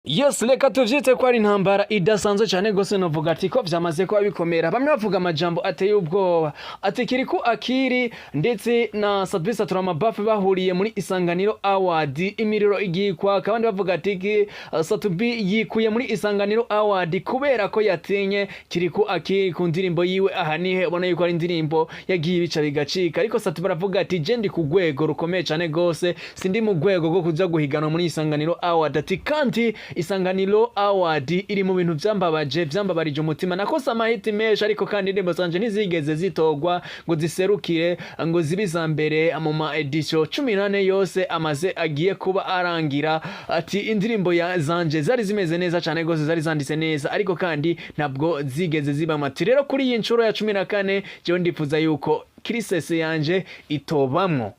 Yes, reka tuvyite ko ari intambara idasanzwe cyane gose novuga ati ko vyamaze ko bikomera. Bamwe bavuga amajambo ateye ubwoba. Ati Kirikou Akili ndetse na Sadbisa Turamabafu bahuriye muri Isanganiro Awards, imiriro igiye kwaka. Abandi bavuga ati Satubi yikuye muri Isanganiro Awards kubera ko yatinye Kirikou Akili ku ndirimbo yiwe ahanihe, ubona yuko ari indirimbo yagiye ibica bigacika. Ariko Satubi baravuga ati je ndi ku rwego rukomeye cyane gose, sindi mu rwego rwo kuja guhiganwa muri Isanganiro Awards. Ati kandi Isanganiro Awards iri mu bintu vyambabarije umutima. Nakosa amahiti menshi ariko kandi indirimbo zanje ntizigeze zitogwa ngo ziserukire ngo zibiza mbere mu ma edition 18 yose amaze agiye kuba arangira. Ati indirimbo ya zanje zari zimeze neza cyane gose, zari zanditse neza ariko kandi ntabwo zigeze ziba mati. Rero kuri iyi ncuro ya 14 je ndifuza yuko kirisese yanje itobamwo,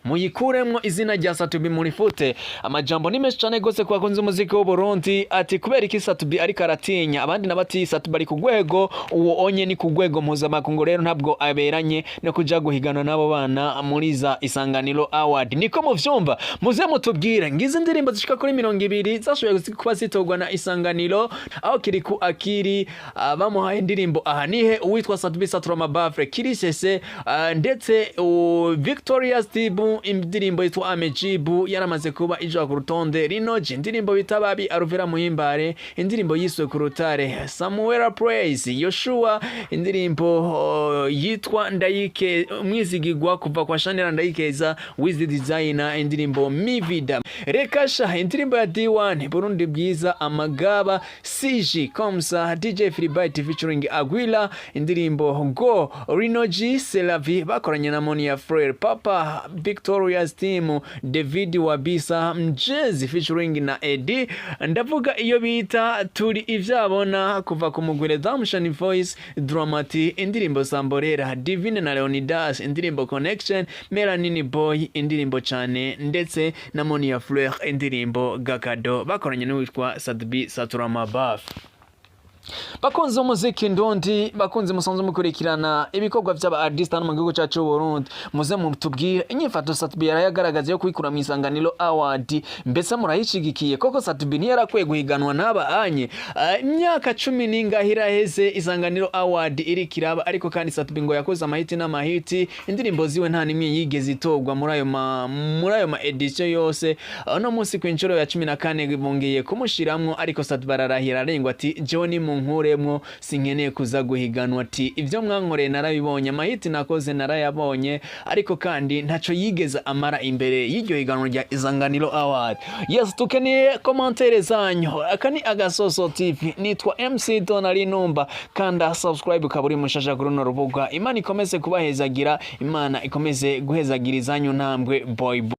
muyikuremwo izina rya Satubi muri fute. Amajambo ni menshi cyane gose kwa kunze umuziki w'u Burundi. Ati kubera iki Satubi ariko aratinya, abandi nabati Satubi ari ku rwego uwo onye ni ku rwego mpuzamakungu, rero ntabwo aberanye no kuja guhigana nabo bana muri za Isanganiro Awards. Niko muvyumva, muze mutubwire ngize indirimbo zishika kuri 200 zashoboye kuba zitogwa na Isanganiro, aho Kirikou Akili bamuhaye indirimbo ahanihe, uwitwa Sadbisa Turamabafu kirisese, ndetse Victoria's Tibu indirimbo yitwa Amejibu yaramaze kuba ija ku rutonde. Rinoji indirimbo bitababi Aruvera Muhimbare, indirimbo yiswe ku rutare Samuel Praise, Yoshua indirimbo yitwa Ndayike mwizigirwa kuva kwa Chanel Ndayikeza with the designer, indirimbo Mivida Rekasha, indirimbo ya D1 Burundi bwiza Amagaba CG Komsa DJ Freebite featuring Aguila, indirimbo Go Rinoji Selavi bakoranye na Monia Frere Papa Victoria's Team David Wabisa Mjezi featuring na Eddie. Ndavuga iyo bita turi ivyabona kuva ku mugwire Damshani Voice Dramati, indirimbo Samborera Divine na Leonidas, indirimbo Connection Melanini Boy, indirimbo cyane ndetse na Monia Fleur, indirimbo Gakado bakoranye n'uwitwa Sadbisa Turamabafu. Bakunze umuziki ndondi, bakunze musanzwe mukurikirana ibikorwa by'aba artist hano mu gihugu cyacu cy'u Burundi, muze mutubwire inyifato Satubi yarayagaragaza yo kwikura mu Isanganiro Awards. Mbese murayishigikiye koko Satubi ni yarakwiye guhiganwa n'aba anye? Imyaka 10 n'ingahira heze Isanganiro Awards iri kiraba, ariko kandi Satubi ngo yakoze amahiti n'amahiti, indirimbo ziwe nta nimwe yigeze itogwa muri ayo ma edition yose. No munsi ku incuro ya 14 bongeye kumushiramwo, ariko Satubi bararahira arengwa ati John nkuremwo sinkeneye kuza guhiganwa. Ati ivyo mwankoreye narabibonye, amahiti nakoze narayabonye, ariko kandi ntaco yigeze amara imbere y'iryo higanwa rya Isanganiro Awards. Yes, tukeneye commentaire zanyu. Akani Agasoso TV, nitwa MC Donali Numba, kanda subscribe kaburi mushasha kuri runo rubuga. Imana ikomeze kubahezagira, Imana ikomeze guhezagira izanyu ntambwe boy.